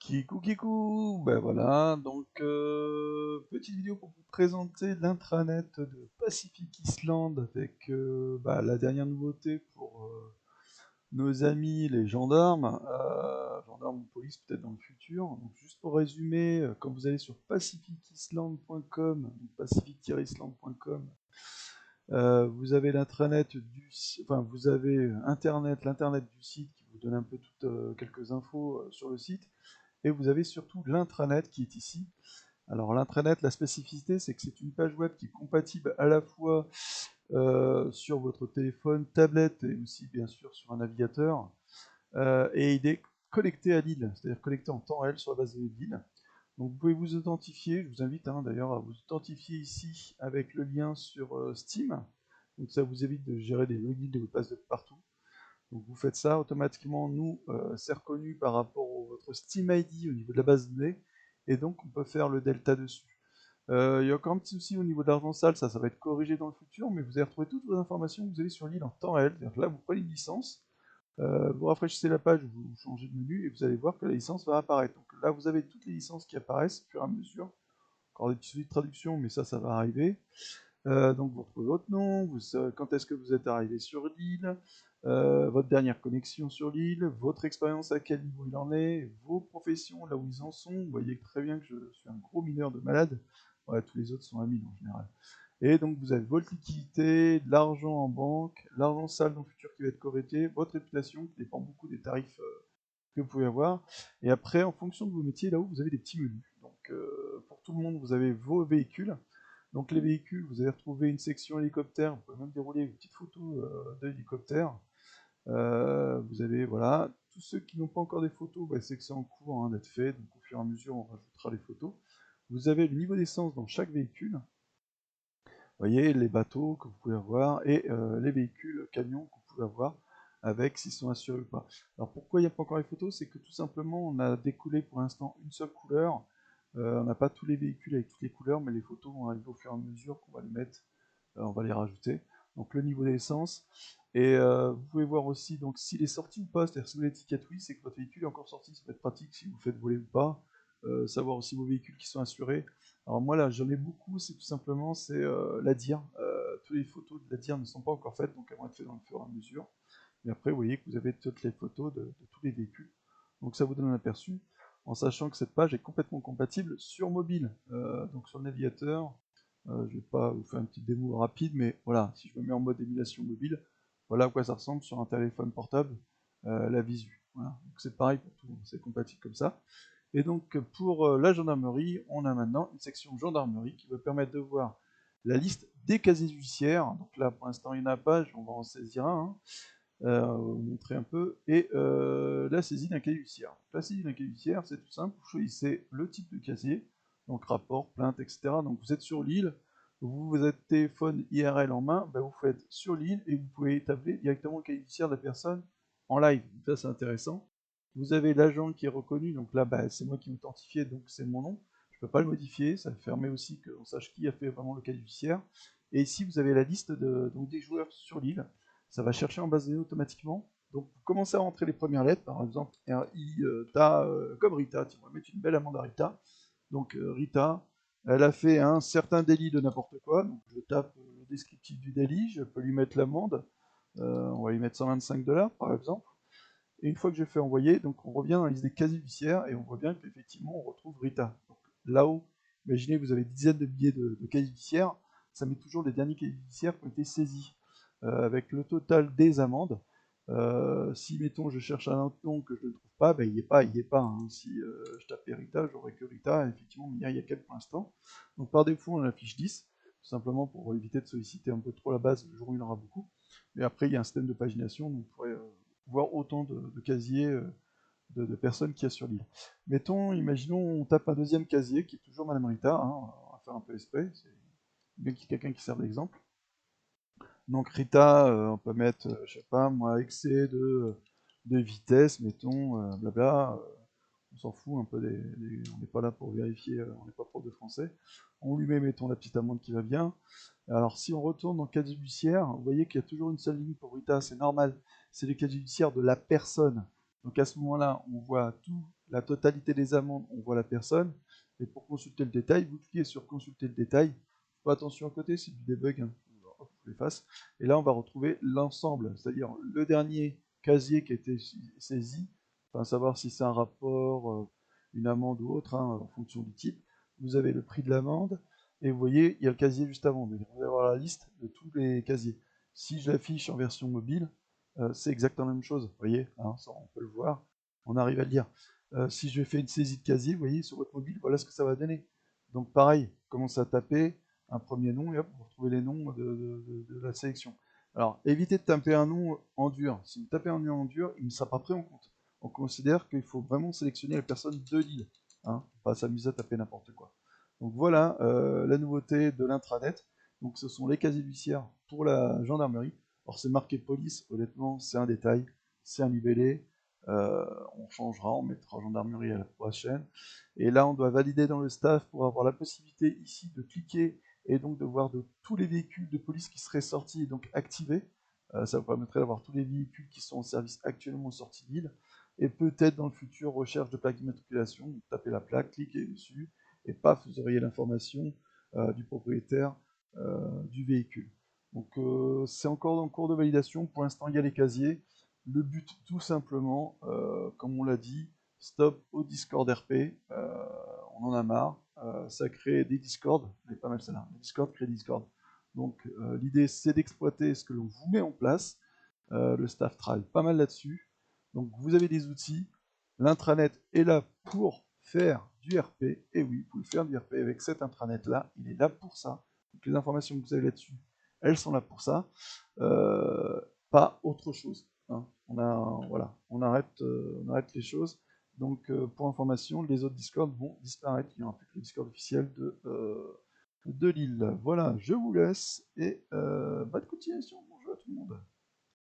Kikou, ben voilà, donc petite vidéo pour vous présenter l'intranet de Pacific Island avec la dernière nouveauté pour nos amis les gendarmes, gendarmes ou police peut-être dans le futur. Donc juste pour résumer, quand vous allez sur pacificisland.com, pacific-island.com, vous avez l'intranet vous avez l'internet du site qui vous donne un peu toutes quelques infos sur le site. Et vous avez surtout l'intranet qui est ici. Alors l'intranet, la spécificité, c'est que c'est une page web qui est compatible à la fois sur votre téléphone, tablette et aussi bien sûr sur un navigateur. Et il est connecté à l'île, c'est-à-dire connecté en temps réel sur la base de l'île. Donc vous pouvez vous authentifier, je vous invite d'ailleurs à vous authentifier ici avec le lien sur Steam. Donc ça vous évite de gérer des logins de mots de passe de partout. Donc vous faites ça, automatiquement, nous, c'est reconnu par rapport à votre Steam ID au niveau de la base de données, et donc on peut faire le delta dessus. Il y a encore un petit souci au niveau de l'argent sale, ça va être corrigé dans le futur, mais vous allez retrouver toutes vos informations que vous avez sur l'île en temps réel. C'est-à-dire que là, vous prenez une licence, vous rafraîchissez la page, vous changez de menu, et vous allez voir que la licence va apparaître. Donc là, vous avez toutes les licences qui apparaissent au fur et à mesure. Encore des petits soucis de traduction, mais ça va arriver. Donc vous retrouvez votre nom, quand est-ce que vous êtes arrivé sur l'île, votre dernière connexion sur l'île, votre expérience à quel niveau il en est, vos professions, là où ils en sont. Vous voyez très bien que je suis un gros mineur de malade. Ouais, tous les autres sont amis en général. Et donc vous avez votre liquidité, de l'argent en banque, l'argent sale dans le futur qui va être corrigé, votre réputation qui dépend beaucoup des tarifs que vous pouvez avoir. Et après, en fonction de vos métiers, là-haut, vous avez des petits menus. Donc pour tout le monde, vous avez vos véhicules. Donc les véhicules, vous allez retrouver une section hélicoptère, vous pouvez même dérouler une petite photo de l'hélicoptère. Vous avez, voilà, tous ceux qui n'ont pas encore des photos, c'est que c'est en cours d'être fait, donc au fur et à mesure on rajoutera les photos. Vous avez le niveau d'essence dans chaque véhicule, vous voyez, les bateaux que vous pouvez avoir, et les véhicules, camions que vous pouvez avoir, avec s'ils sont assurés ou pas. Alors pourquoi il n'y a pas encore les photos? C'est que tout simplement on a découlé pour l'instant une seule couleur, on n'a pas tous les véhicules avec toutes les couleurs, mais les photos vont arriver au fur et à mesure qu'on va les mettre, on va les rajouter. Donc le niveau d'essence. Et vous pouvez voir aussi donc s'il est sorti ou pas, c'est-à-dire si vous l'étiquette oui, c'est que votre véhicule est encore sorti, ça peut être pratique si vous faites voler ou pas. Savoir aussi vos véhicules qui sont assurés. Alors moi là j'en ai beaucoup, c'est tout simplement la DIR. Toutes les photos de la DIR ne sont pas encore faites, donc elles vont être faites dans le fur et à mesure. Et après vous voyez que vous avez toutes les photos de tous les véhicules. Donc ça vous donne un aperçu, en sachant que cette page est complètement compatible sur mobile. Donc sur le navigateur, je vais pas vous faire une petite démo rapide, mais voilà, si je me mets en mode émulation mobile, voilà à quoi ça ressemble sur un téléphone portable, la visu. Voilà. Donc c'est pareil pour tout, c'est compatible comme ça. Et donc pour la gendarmerie, on a maintenant une section gendarmerie qui va permettre de voir la liste des casiers judiciaires. Donc là pour l'instant il n'y en a pas, on va en saisir un. Vous montrer un peu. Et la saisie d'un casier judiciaire. La saisie d'un casier judiciaire, c'est tout simple, vous choisissez le type de casier, donc rapport, plainte, etc. Donc vous êtes sur l'île, vous avez téléphone IRL en main, vous faites sur l'île et vous pouvez établir directement le casier judiciaire de la personne en live. Donc ça c'est intéressant. Vous avez l'agent qui est reconnu, donc là c'est moi qui m'authentifié, donc c'est mon nom. Je ne peux pas le modifier, ça permet aussi qu'on sache qui a fait vraiment le casier judiciaire. Et ici vous avez la liste donc, des joueurs sur l'île. Ça va chercher en base de données automatiquement. Donc vous commencez à rentrer les premières lettres, par exemple R-I-T-A, comme Rita, tiens, on va mettre une belle amende à Rita. Donc Rita, elle a fait un certain délit de n'importe quoi, donc je tape le descriptif du délit, je peux lui mettre l'amende, on va lui mettre 125 $ par exemple. Et une fois que j'ai fait envoyer, donc on revient dans la liste des casiers judiciaires et on voit bien qu'effectivement on retrouve Rita. Donc là-haut, imaginez vous avez des dizaines de billets de casiers judiciaires, ça met toujours les derniers casiers judiciaires qui ont été saisis, avec le total des amendes. Si mettons je cherche un autre nom que je ne trouve pas, il n'y est pas, il n'y est pas. Hein. Si je tapais Rita, j'aurais que Rita, effectivement, mais il y a qu'elle pour l'instant. Donc par défaut on affiche 10, tout simplement pour éviter de solliciter un peu trop la base le jour où il y en aura beaucoup. Mais après il y a un système de pagination, donc vous pourrez voir autant de casiers de personnes qu'il y a sur l'île. Mettons, imaginons, on tape un deuxième casier qui est toujours Madame Rita, hein, on va faire un peu esprit, c'est bien qu'il y ait quelqu'un qui serve d'exemple. Donc Rita, on peut mettre, je sais pas, moi, excès de vitesse, mettons, blabla, on s'en fout un peu on n'est pas là pour vérifier, on n'est pas prof de français. On lui met, mettons, la petite amende qui va bien. Alors si on retourne dans le casier judiciaire, vous voyez qu'il y a toujours une seule ligne pour Rita, c'est normal, c'est le casier judiciaire de la personne. Donc à ce moment-là, on voit tout la totalité des amendes, on voit la personne. Et pour consulter le détail, vous cliquez sur consulter le détail. Faites attention à côté, c'est du debug, hein. Hop, je l'efface. Et là, on va retrouver l'ensemble, c'est-à-dire le dernier casier qui a été saisi, enfin savoir si c'est un rapport, une amende ou autre, hein, en fonction du type. Vous avez le prix de l'amende, et vous voyez, il y a le casier juste avant. Donc, vous allez avoir la liste de tous les casiers. Si je l'affiche en version mobile, c'est exactement la même chose. Vous voyez, hein, ça, on peut le voir, on arrive à le lire. Si je fais une saisie de casier, vous voyez, sur votre mobile, voilà ce que ça va donner. Donc pareil, commencez à taper un premier nom et hop, vous retrouvez les noms de la sélection. Alors, évitez de taper un nom en dur. Si vous tapez un nom en dur, il ne sera pas pris en compte. On considère qu'il faut vraiment sélectionner la personne de l'île, hein, pas s'amuser à taper n'importe quoi. Donc voilà la nouveauté de l'intranet. Donc ce sont les casiers judiciaires pour la gendarmerie. Alors c'est marqué police, honnêtement, c'est un détail, c'est un libellé. On changera, on mettra gendarmerie à la prochaine. Et là, on doit valider dans le staff pour avoir la possibilité ici de cliquer et donc de voir de tous les véhicules de police qui seraient sortis et donc activés. Ça vous permettrait d'avoir tous les véhicules qui sont en service actuellement sortis de l'île. Et peut-être dans le futur, recherche de plaque d'immatriculation, vous tapez la plaque, cliquez dessus, et paf, vous auriez l'information du propriétaire du véhicule. Donc c'est encore en cours de validation. Pour l'instant, il y a les casiers. Le but, tout simplement, comme on l'a dit, stop au Discord RP. On en a marre. Ça crée des Discords. C'est pas mal ça là. Les Discord crée Discord. Donc l'idée, c'est d'exploiter ce que l'on vous met en place. Le staff travaille pas mal là-dessus. Donc vous avez des outils. L'intranet est là pour faire du RP. Et oui, vous pouvez faire du RP avec cet intranet-là. Il est là pour ça. Donc les informations que vous avez là-dessus, elles sont là pour ça. Pas autre chose, hein. Voilà, on arrête les choses. Donc pour information, les autres Discord vont disparaître. Il n'y aura plus que le Discord officiel de l'île. Voilà, je vous laisse et bonne continuation. Bonjour à tout le monde.